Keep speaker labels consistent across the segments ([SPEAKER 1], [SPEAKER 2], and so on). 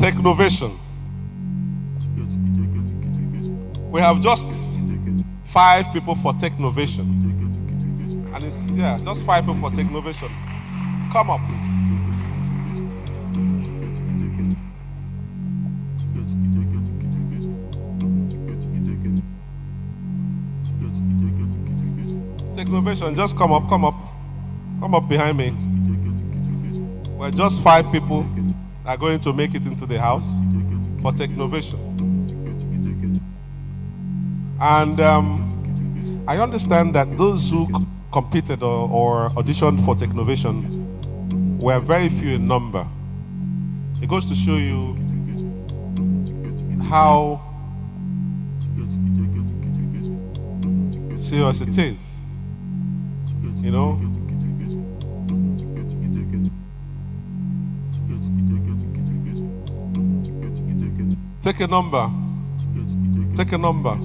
[SPEAKER 1] Technovation. We have just 5 people for Technovation. And it's, just 5 people for Technovation. Come up. Technovation, just come up. Come up behind me. We're just 5 people that are going to make it into the house for Technovation. And I understand that those who competed or auditioned for Technovation were very few in number. It goes to show you how serious it is. You know? Take a number. Take a number.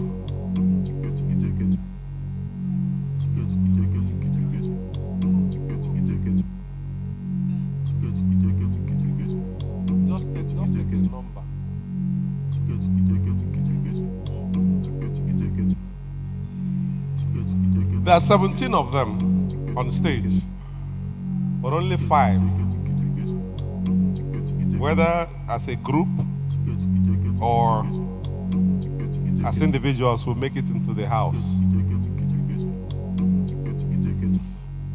[SPEAKER 1] Just take a number. There are 17 of them on stage, but only 5, whether as a group or as individuals, will make it into the house.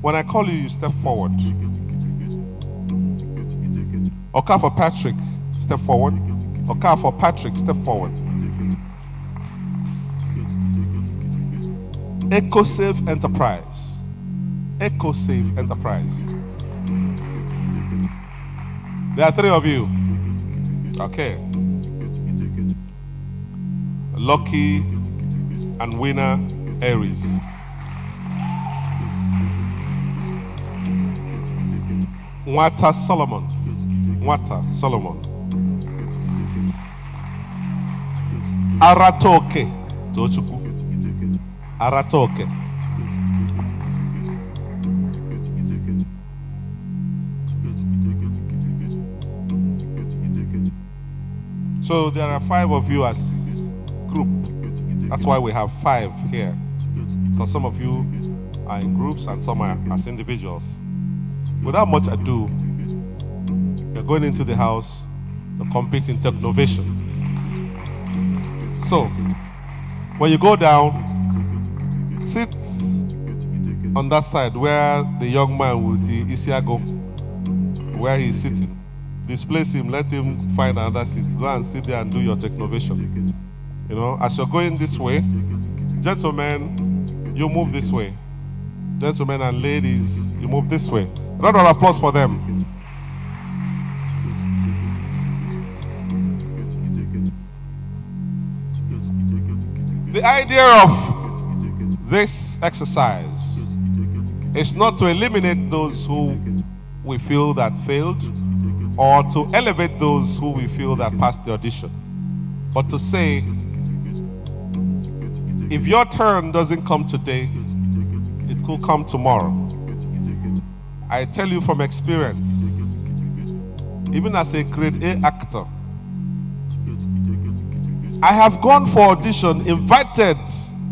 [SPEAKER 1] When I call you, you step forward. Oka for Patrick, step forward. Oka for Patrick, step forward. EcoSave Enterprise. EcoSave Enterprise. There are 3 of you. Okay. Lucky and winner Aries. Nwata Solomon. Aratoke Tochukwu. Aratoke. So there are 5 of you as group. That's why we have 5 here. Because some of you are in groups and some are as individuals. Without much ado, you're going into the house to compete in Technovation. So, when you go down, sit on that side where the young man with the Isiago, where he's sitting. Displace him, let him find another seat. Go and sit there and do your Technovation. You know, as you're going this way, gentlemen, you move this way. Gentlemen and ladies, you move this way. Round of applause for them. The idea of this exercise is not to eliminate those who we feel that failed or to elevate those who we feel that passed the audition, but to say, if your turn doesn't come today, it could come tomorrow. I tell you from experience, even as a grade A actor, I have gone for audition, invited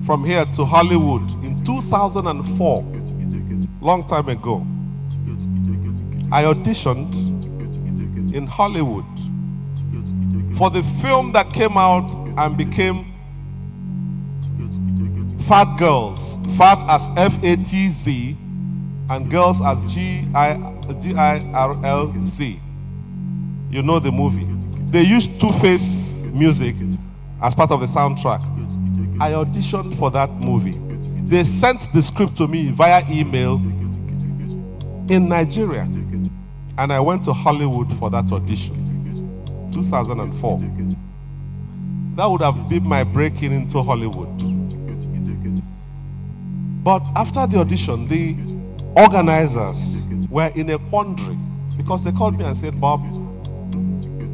[SPEAKER 1] from here to Hollywood in 2004, long time ago. I auditioned in Hollywood for the film that came out and became Fat Girls, fat as F-A-T-Z, and girls as G-I-R-L-Z. You know the movie. They used Two-Face music as part of the soundtrack. I auditioned for that movie. They sent the script to me via email in Nigeria. And I went to Hollywood for that audition, 2004. That would have been my breaking into Hollywood. But after the audition, the organizers were in a quandary because they called me and said, Bob,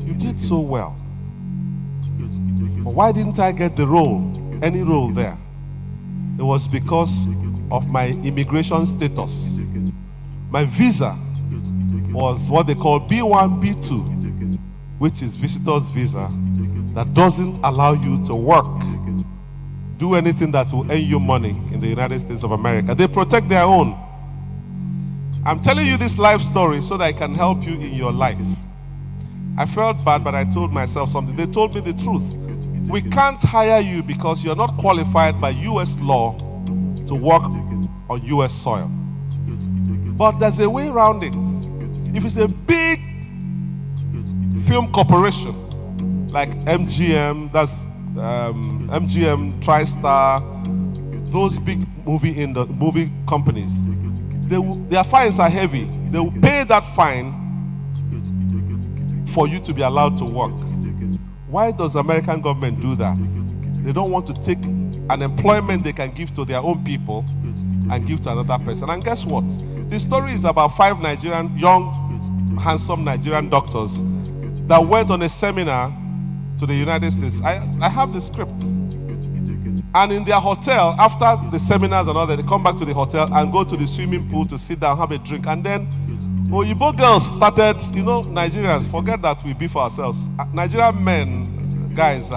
[SPEAKER 1] you did so well. But why didn't I get the role, any role there? It was because of my immigration status. My visa was what they call B1, B2, which is visitor's visa, that doesn't allow you to work, do anything that will earn you money in the United States of America. They protect their own. I'm telling you this life story so that I can help you in your life. I felt bad, but I told myself something. They told me the truth. We can't hire you because you're not qualified by US law to work on US soil. But there's a way around it. If it's a big film corporation like MGM, that's MGM, TriStar, those big movie companies, their fines are heavy. They will pay that fine for you to be allowed to work. Why does the American government do that? They don't want to take an employment they can give to their own people and give to another person. And guess what? The story is about 5 Nigerian, young, handsome Nigerian doctors that went on a seminar to the United States. I have the script. And in their hotel, after the seminars and all that, they come back to the hotel and go to the swimming pool to sit down, have a drink. And then Oyibo girls started, Nigerians, forget that we beef ourselves. Nigerian men, guys,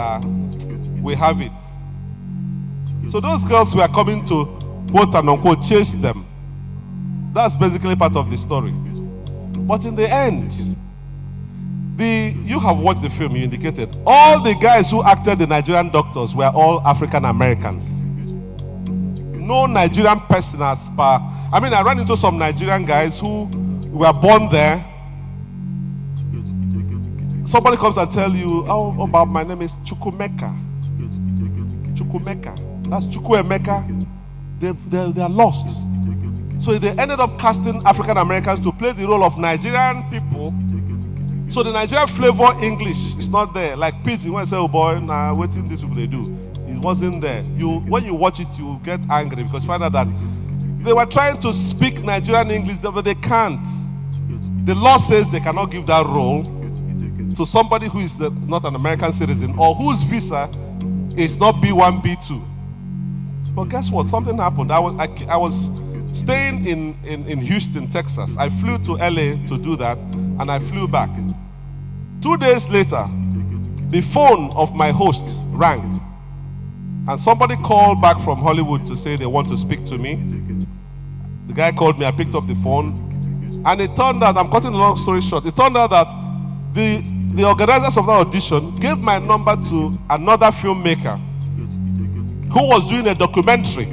[SPEAKER 1] we have it. So those girls were coming to, quote and unquote, chase them. That's basically part of the story. But in the end, you have watched the film, you indicated. All the guys who acted the Nigerian doctors were all African Americans. No Nigerian person as per. I ran into some Nigerian guys who were born there. Somebody comes and tell you, oh, about my name is Chukwemeka. That's Chukwemeka. They are lost. So they ended up casting African Americans to play the role of Nigerian people. So the Nigerian flavor English is not there. Like Pidgin, when I say, oh boy, nah, waiting these people they do. It wasn't there. When you watch it, you get angry because you find out that they were trying to speak Nigerian English, but they can't. The law says they cannot give that role to somebody who is not an American citizen or whose visa is not B1, B2. But guess what? Something happened. I was staying in Houston, Texas. I flew to LA to do that, and I flew back. 2 days later, the phone of my host rang, and somebody called back from Hollywood to say they want to speak to me. The guy called me, I picked up the phone, and it turned out, I'm cutting a long story short, it turned out that the organizers of that audition gave my number to another filmmaker who was doing a documentary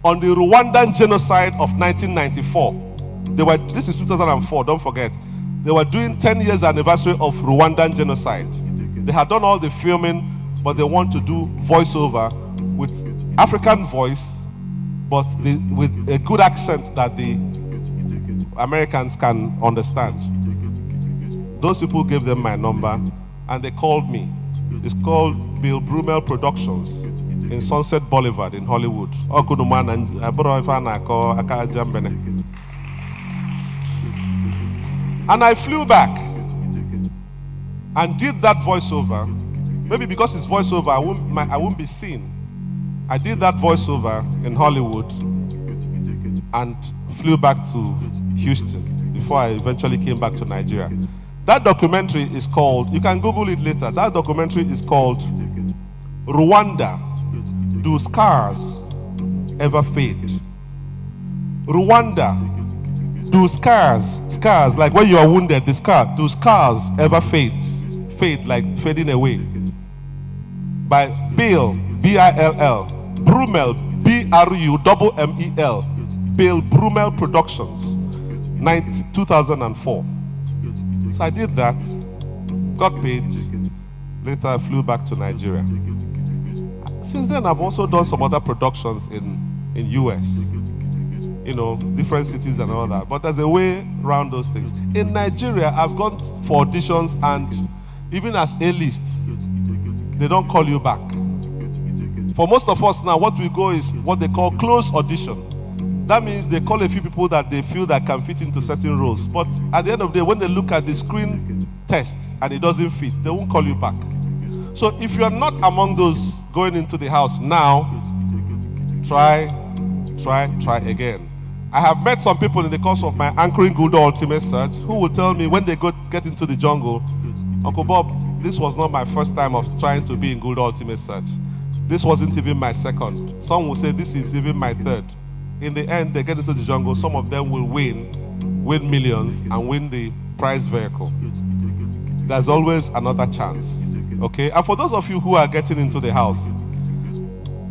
[SPEAKER 1] on the Rwandan genocide of 1994. This is 2004, don't forget. They were doing 10 years anniversary of Rwandan genocide. They had done all the filming, but they want to do voiceover with African voice, but with a good accent that the Americans can understand. Those people gave them my number, and they called me. It's called Bill Brumel Productions in Sunset Boulevard in Hollywood. And I flew back and did that voiceover. Maybe because it's voiceover, I won't be seen. I did that voiceover in Hollywood and flew back to Houston before I eventually came back to Nigeria. That documentary is called, you can Google it later, that documentary is called Rwanda, Do Scars Ever Fade? Rwanda, do scars, like when you are wounded, do scars ever fade? Fade, like fading away. By Bill, B-I-L-L, Brumel, B-R-U-M-M-E-L, Bill Brumel Productions, 2004. So I did that, got paid, later I flew back to Nigeria. Since then, I've also done some other productions in US. Different cities and all that. But there's a way around those things. In Nigeria, I've gone for auditions, and even as A-list, they don't call you back. For most of us now, what we go is what they call close audition. That means they call a few people that they feel that can fit into certain roles. But at the end of the day, when they look at the screen tests and it doesn't fit, they won't call you back. So if you're not among those going into the house now, try again. I have met some people in the course of my Anchoring Good Ultimate Search who will tell me when they get into the jungle, Uncle Bob, this was not my first time of trying to be in Good Ultimate Search. This wasn't even my second. Some will say this is even my third. In the end, they get into the jungle. Some of them will win millions, and win the prize vehicle. There's always another chance. Okay? And for those of you who are getting into the house,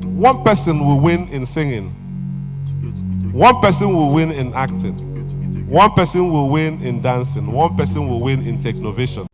[SPEAKER 1] one person will win in singing. One person will win in acting. One person will win in dancing. One person will win in Technovation.